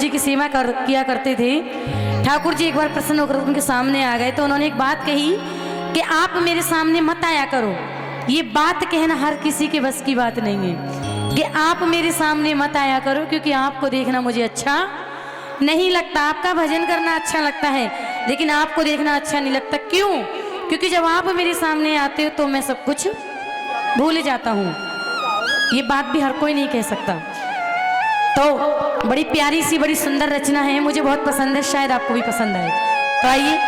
जी की सेवा किया करते थे। ठाकुर जी एक बार प्रसन्न होकर उनके सामने आ गए तो उन्होंने एक बात कही कि आप मेरे सामने मत आया करो। ये बात कहना हर किसी के बस की बात नहीं है कि आप मेरे सामने मत आया करो, क्योंकि आपको देखना मुझे अच्छा नहीं लगता। आपका भजन करना अच्छा लगता है लेकिन आपको देखना अच्छा नहीं लगता। क्यों? क्योंकि जब आप मेरे सामने आते हो तो मैं सब कुछ भूल जाता हूँ। ये बात भी हर कोई नहीं कह सकता। तो बड़ी प्यारी सी बड़ी सुंदर रचना है, मुझे बहुत पसंद है, शायद आपको भी पसंद आए। तो आइए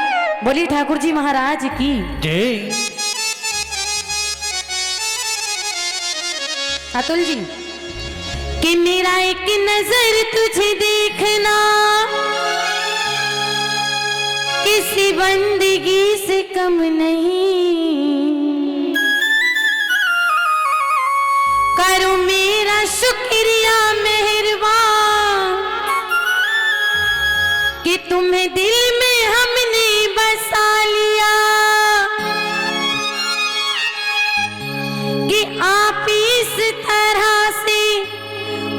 बोलिए ठाकुर जी महाराज की जय। अतुल जी कि मेरा एक नजर तुझे देखना किसी बंदगी से कम नहीं, करो मेरा शुक्रिया मेहरबान कि तुम्हें दिल में हमने बसा लिया, कि आप इस तरह से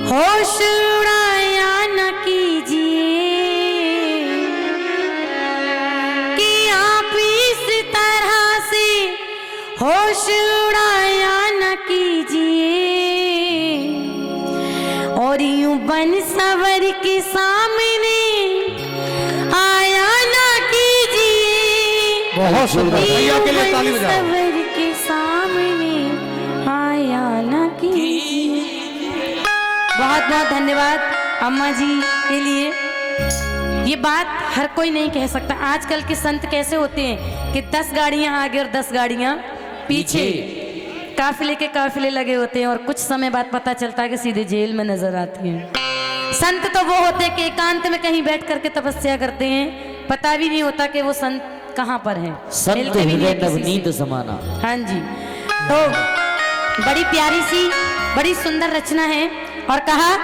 होश उड़ाया न कीजिए, कि आप इस तरह से होश उड़ाया न कीजिए, और यूं बन सवर के सामने आया ना कीजिए। बहुत सुंदर, भैया के लिए ताली बजाओ। सवर के सामने आया ना कीजिए। बहुत बहुत धन्यवाद अम्मा जी के लिए। ये बात हर कोई नहीं कह सकता। आजकल के संत कैसे होते हैं कि 10 गाड़ियां आगे और 10 गाड़ियां पीछे, काफिले के काफिले लगे होते हैं और कुछ समय बाद पता चलता है कि सीधे जेल में नजर आती हैं। संत तो वो होते हैं कि एकांत में कहीं बैठ करके तपस्या करते हैं, पता भी नहीं होता कि वो संत कहाँ पर हैं। संत हृदय नवनीत समाना। हाँ जी, तो बड़ी प्यारी सी बड़ी सुंदर रचना है। और कहा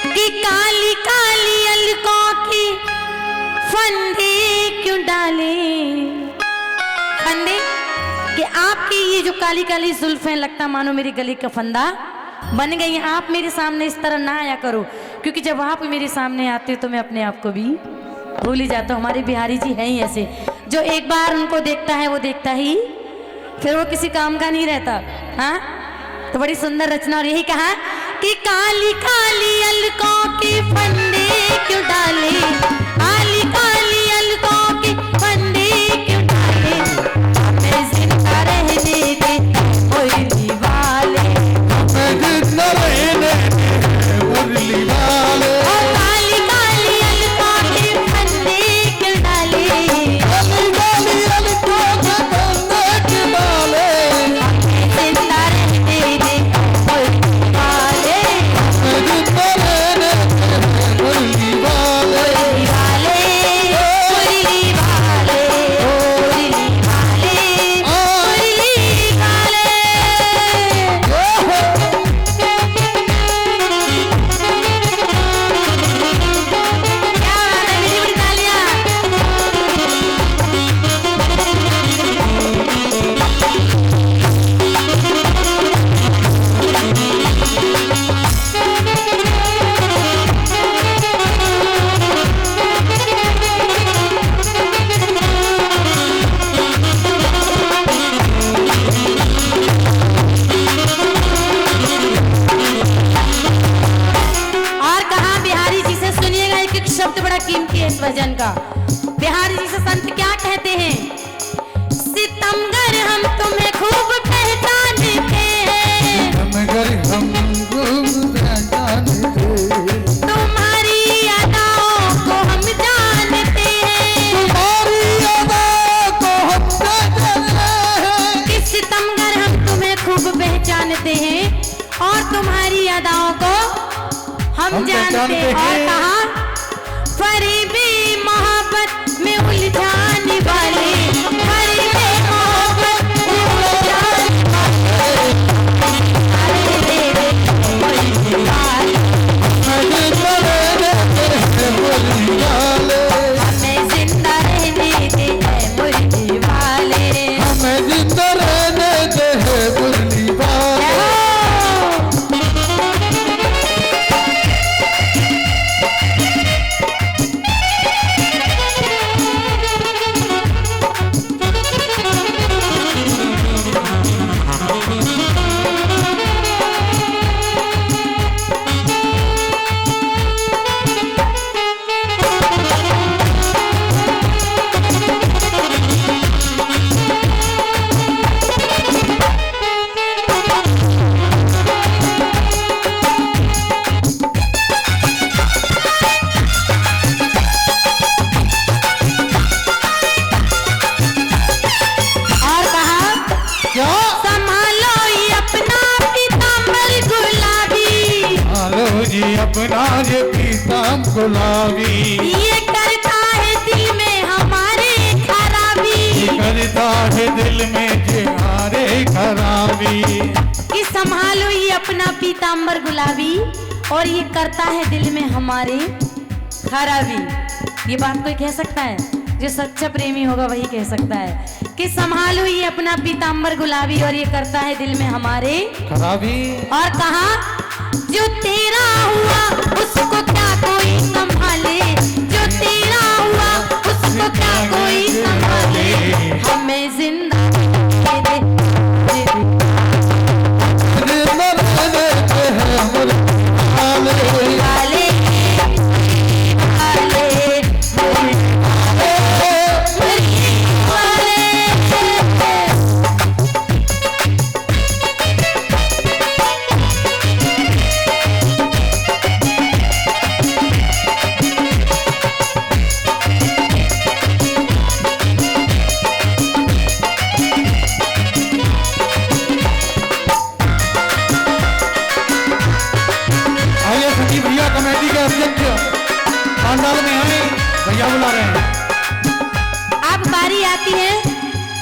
कि काली काली अलकों की फंदे क्यों डाले, फंदे कि आपकी ये जो काली काली जुल्फें लगता मानो मेरे गले का फंदा बन गई हैं। आप मेरे सामने इस तरह ना आया करो, क्योंकि जब आप मेरे सामने आते हो तो मैं अपने आप को भी भूल ही जाता हूँ। हमारे बिहारी जी हैं ही ऐसे, जो एक बार उनको देखता है वो देखता ही फिर वो किसी काम का नहीं रहता। हाँ, तो बड़ी सुंदर रचना। और यही कहा कि काली काली अलकों के फंदे क्यों डाले, काली काली अलकों के फंदे क्यों डाले, मैं जिंदा रहने दे मुरली वाले, मैं जिंदा रहने दे मुरली वाले। काली काली अलकों के फंदे क्यों डाले, काली काली अलकों के फंदे क्यों डाले, जिंदा रहने दे मुरली वाले, मैं जिंदा रहने दे मुरली वाले। मुरली वाले, मुरली वाले, मुरली वाले, मुरली वाले। क्या बात है, मेरी बड़ी तालियां। और कहा बिहारी जी से सुनिएगा, एक एक शब्द बड़ा कीमती है इस भजन का। बिहारी जी से संत क्या कहते हैं, सितमगर हम तुम्हें खूब पहचानते हैं, मगर हम खूब जानते, तुम्हारी अदाओं को हम जानते हैं, तुम्हारी अदा को हम जानते हैं। कि सितमगर हम तुम्हें खूब पहचानते हैं और तुम्हारी अदाओं को हम जानते हैं। और कहा फरीबी मोहब्बत में उलझाने वाले, फरीबी मोहब्बत में उलझाने वाले, मैं जिंदा रहने दे मुरली वाले, हमें जिंदा रहने दे मुरली वाले। हमें जिंदा रहने दे मुरली वाले। पीताम गुलाबी, ये करता है दिल में हमारे खराबी, करता है दिल में जिहारे खराबी। कि संभालो ये अपना पीताम्बर गुलाबी और ये करता है दिल में हमारे खराबी। ये बात कोई कह सकता है? जो सच्चा प्रेमी होगा वही कह सकता है कि संभालो ये अपना पीताम्बर गुलाबी और ये करता है दिल में हमारे खराबी। और कहा जो तेरा हुआ उसको क्या कोई संभाले, जो तेरा हुआ उसको क्या कोई संभाले, हमें जिंदा दे दे, वाले कमेटी के अध्यक्ष पंडाल में आए, भैया बुला रहे हैं। अब बारी आती है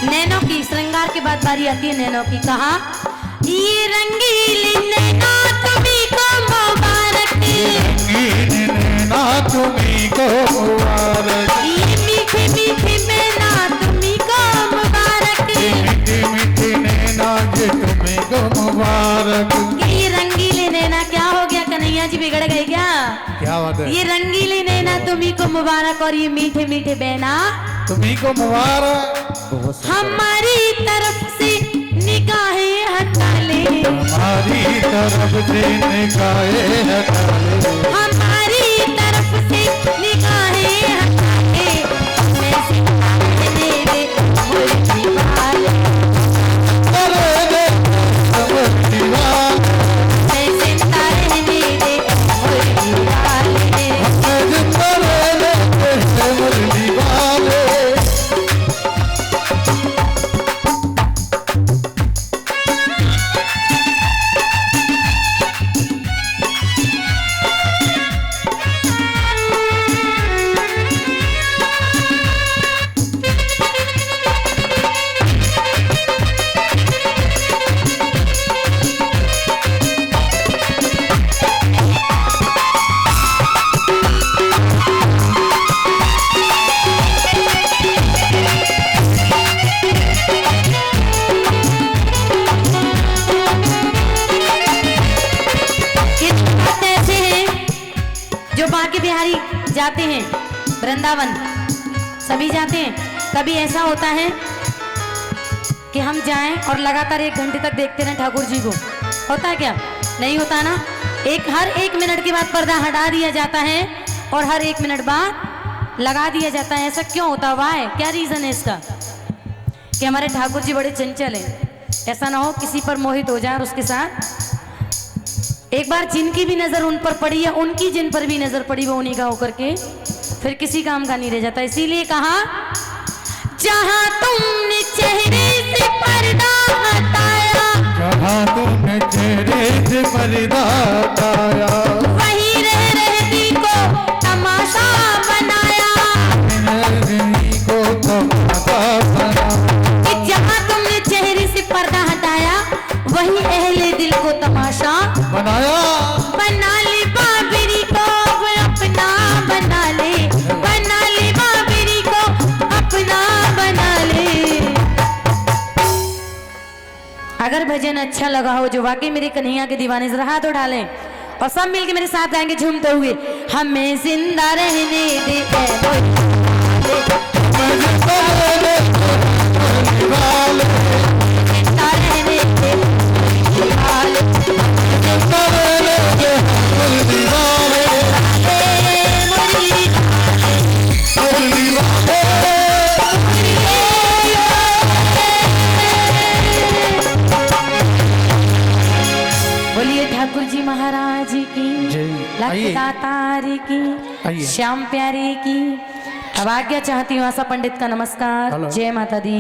नैनो की, श्रृंगार के बाद बारी आती है नैनो की। कहा ये रंगीली नैना तुम्हीं को मुबारक, रंगीली नैना तुम्हीं को मुबारक, ये मीठी मीठी नैना तुम्हीं को मुबारक, मीठी मीठी नैना ये तुम्हीं को मुबारक। ये रंगीली नैना क्या हो गया कन्हैया जी, बिगड़ गए क्या? क्या बात है? ये रंगीली नैना तुम्हीं को मुबारक और ये मीठे मीठे बहना तुम्हीं को मुबारक। हमारी तरफ से निगाहें हटा ले, हमारी तरफ से निगाहें हटा ले, हमारी तरफ से निगाहें हटा ले, मैं सितारे दे दे मुर्गी वाले, अरे रे मुर्गी वाले, मैं सितारे दे दे मुर्गी वाले, मैं जिंदा रहने मुर्गी वाले। बांके बिहारी जाते हैं वृंदावन, सभी जाते हैं। कभी ऐसा होता है कि हम जाएं और लगातार 1 घंटे तक देखते रहें ठाकुर जी को, होता है क्या? नहीं होता ना। हर 1 मिनट के बाद पर्दा हटा दिया जाता है और हर 1 मिनट बाद लगा दिया जाता है। ऐसा क्यों होता हुआ है? क्या रीजन है इसका? कि हमारे ठाकुर जी बड़े चंचल हैं, ऐसा ना हो किसी पर मोहित हो जाए और उसके साथ एक बार जिनकी भी नजर उन पर पड़ी है, उनकी जिन पर भी नजर पड़ी वो उन्हीं का होकर के फिर किसी काम का नहीं रह जाता। इसीलिए कहा जहां तुमने चेहरे से पर्दा हटाया, जहां तुमने चेहरे से पर्दा हटाया, वहीं रह दिल को तमाशा बनाया, दिल को तमाशा बनाया। कि जहां तुमने चेहरे से पर्दा हटाया वही अहले दिल को तमाशा बनाया। बना ले बाबरी को अपना बना ले, बना ले बाबरी को अपना बना ले। अगर भजन अच्छा लगा हो, जो वाकई मेरे कन्हैया के दीवाने, जरा हाथ उठा लें और सब मिलके मेरे साथ गाएंगे झूमते हुए। हमें जिंदा रहने दे, बोलिए ठाकुर जी महाराज की, लख दातार की, श्याम प्यारे की। अब आज्ञा चाहती हूँ आशा पंडित का नमस्कार। जय माता दी।